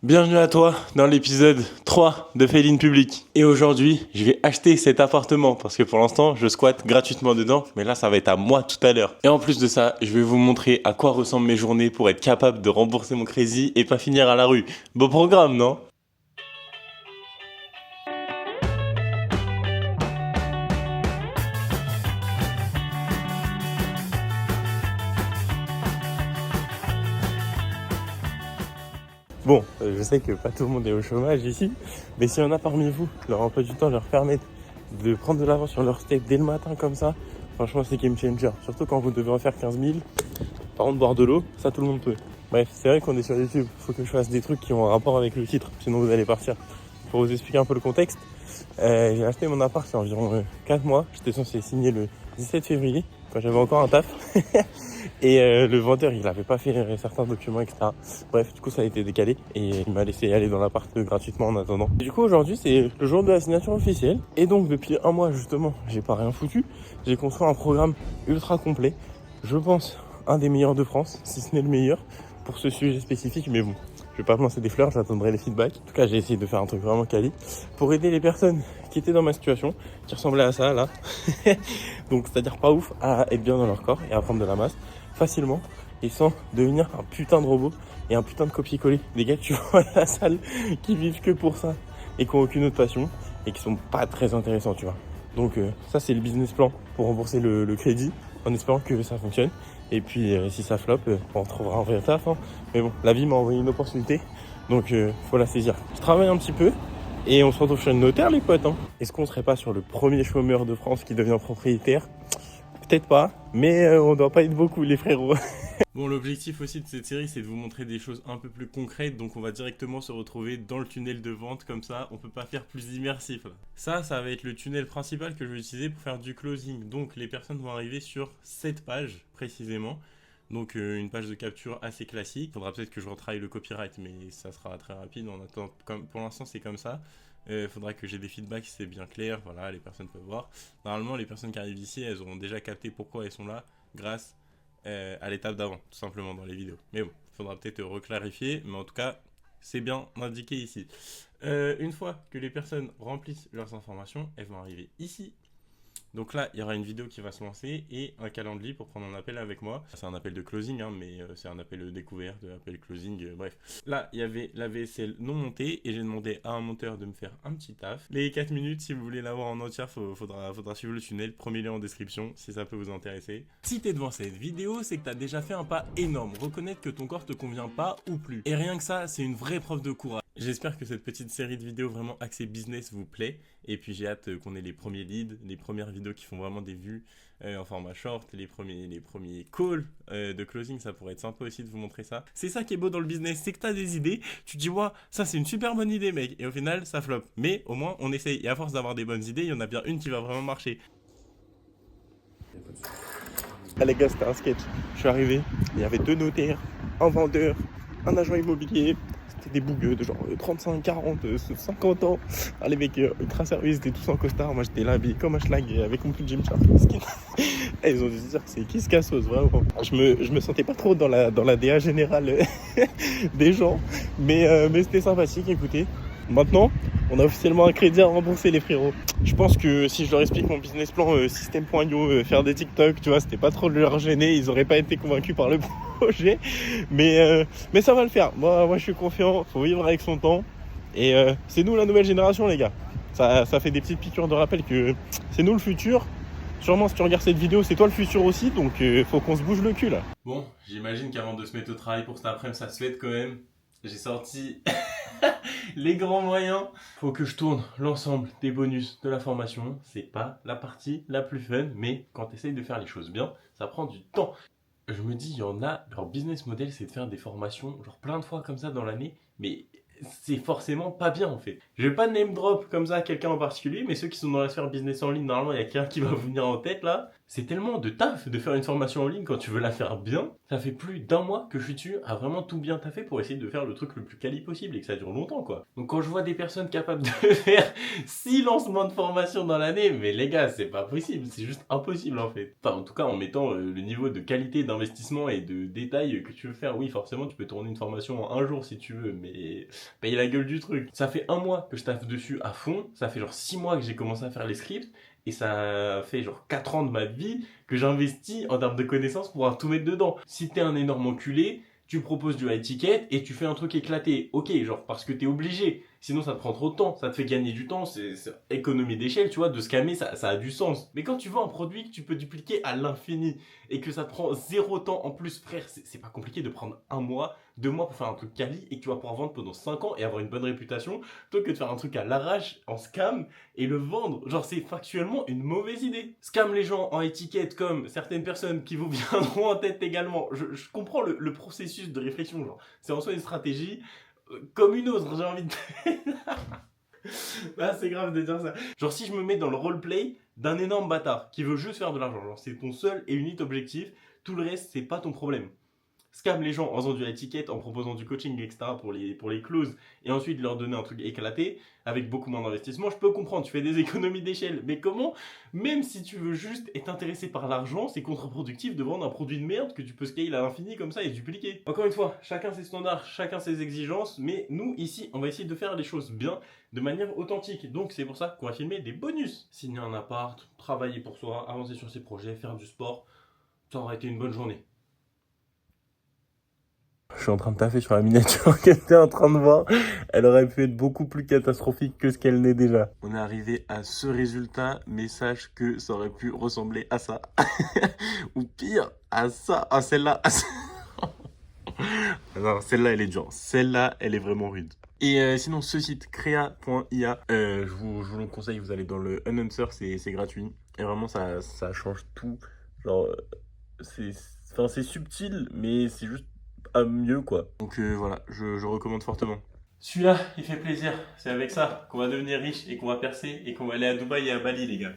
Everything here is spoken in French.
Bienvenue à toi dans l'épisode 3 de Fail in Public. Et aujourd'hui, je vais acheter cet appartement parce que pour l'instant, je squatte gratuitement dedans, mais là, ça va être à moi tout à l'heure. Et en plus de ça, je vais vous montrer à quoi ressemblent mes journées pour être capable de rembourser mon crédit et pas finir à la rue. Beau programme, non? Bon, je sais que pas tout le monde est au chômage ici, mais s'il y en a parmi vous, leur emploi du temps leur permettre de prendre de l'avance sur leur step dès le matin comme ça, franchement c'est game changer. Surtout quand vous devez en faire 15 000, par contre boire de l'eau, ça tout le monde peut. Bref, c'est vrai qu'on est sur YouTube, faut que je fasse des trucs qui ont un rapport avec le titre, sinon vous allez partir. Pour vous expliquer un peu le contexte, j'ai acheté mon appart il y a environ 4 mois, j'étais censé signer le 17 février, quand j'avais encore un taf. Et le vendeur, il avait pas fait certains documents, etc. Bref, du coup, ça a été décalé et il m'a laissé aller dans l'appart gratuitement en attendant. Et du coup, aujourd'hui, c'est le jour de la signature officielle. Et donc, depuis un mois, justement, j'ai pas rien foutu. J'ai construit un programme ultra complet. Je pense un des meilleurs de France, si ce n'est le meilleur, pour ce sujet spécifique. Mais bon, je vais pas me lancer des fleurs, j'attendrai les feedbacks. En tout cas, j'ai essayé de faire un truc vraiment quali pour aider les personnes qui étaient dans ma situation, qui ressemblaient à ça, là. Donc, c'est-à-dire pas ouf, à être bien dans leur corps et à prendre de la masse facilement et sans devenir un putain de robot et un putain de copier-coller. Des gars que tu vois à la salle qui vivent que pour ça et qui ont aucune autre passion et qui sont pas très intéressants, tu vois. Donc ça c'est le business plan pour rembourser le crédit en espérant que ça fonctionne. Et puis si ça floppe, on trouvera un vrai taf. Hein. Mais bon, la vie m'a envoyé une opportunité, donc faut la saisir. Je travaille un petit peu et on se retrouve chez le notaire, les potes. Hein. Est-ce qu'on serait pas sur le premier chômeur de France qui devient propriétaire ? Peut-être pas, mais on doit pas être beaucoup les frérots. Bon, l'objectif aussi de cette série, c'est de vous montrer des choses un peu plus concrètes, donc on va directement se retrouver dans le tunnel de vente, comme ça, on peut pas faire plus immersif. Ça va être le tunnel principal que je vais utiliser pour faire du closing. Donc les personnes vont arriver sur cette page précisément. Donc une page de capture assez classique. Faudra peut-être que je retravaille le copyright, mais ça sera très rapide. On attend, pour l'instant c'est comme ça. Faudra que j'ai des feedbacks si c'est bien clair, voilà, les personnes peuvent voir. Normalement, les personnes qui arrivent ici, elles auront déjà capté pourquoi elles sont là grâce à l'étape d'avant, tout simplement dans les vidéos. Mais bon, faudra peut-être reclarifier, mais en tout cas, c'est bien indiqué ici. Une fois que les personnes remplissent leurs informations, elles vont arriver ici. Donc là, il y aura une vidéo qui va se lancer et un calendrier pour prendre un appel avec moi. C'est un appel de closing, hein, mais c'est un appel de découverte, appel closing, bref. Là, il y avait la VSL non montée et j'ai demandé à un monteur de me faire un petit taf. Les 4 minutes, si vous voulez l'avoir en entière, faudra suivre le tunnel. Premier lien en description si ça peut vous intéresser. Si t'es devant cette vidéo, c'est que t'as déjà fait un pas énorme. Reconnaître que ton corps te convient pas ou plus. Et rien que ça, c'est une vraie preuve de courage. J'espère que cette petite série de vidéos vraiment axée business vous plaît. Et puis j'ai hâte qu'on ait les premiers leads, les premières vidéos qui font vraiment des vues en format short, les premiers calls de closing, ça pourrait être sympa aussi de vous montrer ça. C'est ça qui est beau dans le business, c'est que t'as des idées, tu te dis ouais, ça c'est une super bonne idée mec, et au final ça flop. Mais au moins on essaye, et à force d'avoir des bonnes idées, il y en a bien une qui va vraiment marcher. Ah les gars, c'était un sketch. Je suis arrivé, il y avait 2 notaires, un vendeur, un agent immobilier. C'était des bougueux de genre 35, 40, 50 ans. Ah les mecs, ultra service, ils étaient tous en costard. Moi j'étais là habillé comme un schlag avec mon pull Gymshark. Et ils ont dû se dire que c'est Kiss Cassos, vraiment. Je me sentais pas trop dans la DA générale des gens. Mais c'était sympathique, écoutez. Maintenant, on a officiellement un crédit à rembourser les frérots. Je pense que si je leur explique mon business plan système.io, faire des TikTok, tu vois, c'était pas trop de leur gêner, ils auraient pas été convaincus par le projet. Mais ça va le faire. Moi je suis confiant, faut vivre avec son temps. Et c'est nous la nouvelle génération les gars. Ça fait des petites piqûres de rappel que c'est nous le futur. Sûrement si tu regardes cette vidéo, c'est toi le futur aussi, donc faut qu'on se bouge le cul là. Bon, j'imagine qu'avant de se mettre au travail pour cet après-midi, ça se fait quand même. J'ai sorti les grands moyens. Faut que je tourne l'ensemble des bonus de la formation. C'est pas la partie la plus fun, mais quand tu essayes de faire les choses bien, ça prend du temps. Je me dis, il y en a, leur business model, c'est de faire des formations, genre plein de fois comme ça dans l'année, mais c'est forcément pas bien en fait. Je vais pas name drop comme ça à quelqu'un en particulier, mais ceux qui sont dans la sphère business en ligne, normalement il y a quelqu'un qui va vous venir en tête là. C'est tellement de taf de faire une formation en ligne quand tu veux la faire bien. Ça fait plus d'un mois que je suis dessus à vraiment tout bien taffer pour essayer de faire le truc le plus quali possible et que ça dure longtemps, quoi. Donc quand je vois des personnes capables de faire 6 lancements de formation dans l'année, mais les gars, c'est pas possible, c'est juste impossible en fait. Enfin, en tout cas, en mettant le niveau de qualité d'investissement et de détail que tu veux faire, oui, forcément, tu peux tourner une formation en un jour si tu veux, mais paye la gueule du truc. Ça fait un mois que je taffe dessus à fond, ça fait genre 6 mois que j'ai commencé à faire les scripts, et ça fait genre 4 ans de ma vie que j'investis en termes de connaissances pour pouvoir tout mettre dedans. Si t'es un énorme enculé, tu proposes du high ticket et tu fais un truc éclaté. Ok, genre parce que t'es obligé. Sinon ça te prend trop de temps, ça te fait gagner du temps, c'est économie d'échelle, tu vois, de scammer, ça a du sens. Mais quand tu veux un produit que tu peux dupliquer à l'infini et que ça te prend 0 temps en plus, frère, c'est pas compliqué de prendre 1 mois, 2 mois pour faire un truc quali et que tu vas pouvoir vendre pendant 5 ans et avoir une bonne réputation, plutôt que de faire un truc à l'arrache, en scam, et le vendre. Genre c'est factuellement une mauvaise idée. Scam les gens en étiquette comme certaines personnes qui vous viendront en tête également. Je comprends le processus de réflexion, genre c'est en soi une stratégie comme une autre, j'ai envie de ah, c'est grave de dire ça. Genre, si je me mets dans le roleplay d'un énorme bâtard qui veut juste faire de l'argent, genre, c'est ton seul et unique objectif, tout le reste, c'est pas ton problème. Scam les gens en faisant du étiquette, en proposant du coaching, etc. pour les clauses, et ensuite leur donner un truc éclaté, avec beaucoup moins d'investissement, je peux comprendre, tu fais des économies d'échelle. Mais comment, même si tu veux juste être intéressé par l'argent, c'est contre-productif de vendre un produit de merde que tu peux scaler à l'infini comme ça et dupliquer. Encore une fois, chacun ses standards, chacun ses exigences, mais nous, ici, on va essayer de faire les choses bien, de manière authentique. Donc c'est pour ça qu'on va filmer des bonus. Signer un appart, travailler pour soi, avancer sur ses projets, faire du sport, ça aurait été une bonne journée. Je suis en train de taffer sur la miniature qu'elle était en train de voir. Elle aurait pu être beaucoup plus catastrophique que ce qu'elle n'est déjà. On est arrivé à ce résultat, mais sache que ça aurait pu ressembler à ça. Ou pire, à ça. Ah, celle-là. Non, celle-là, elle est dure. Celle-là, elle est vraiment rude. Et sinon, ce site, crea.ia, je vous le conseille, vous allez dans le Unancer, c'est gratuit. Et vraiment, ça change tout. Genre, c'est subtil, mais c'est juste à mieux, quoi. Donc voilà, je recommande fortement. Celui-là, il fait plaisir. C'est avec ça qu'on va devenir riche et qu'on va percer et qu'on va aller à Dubaï et à Bali, les gars.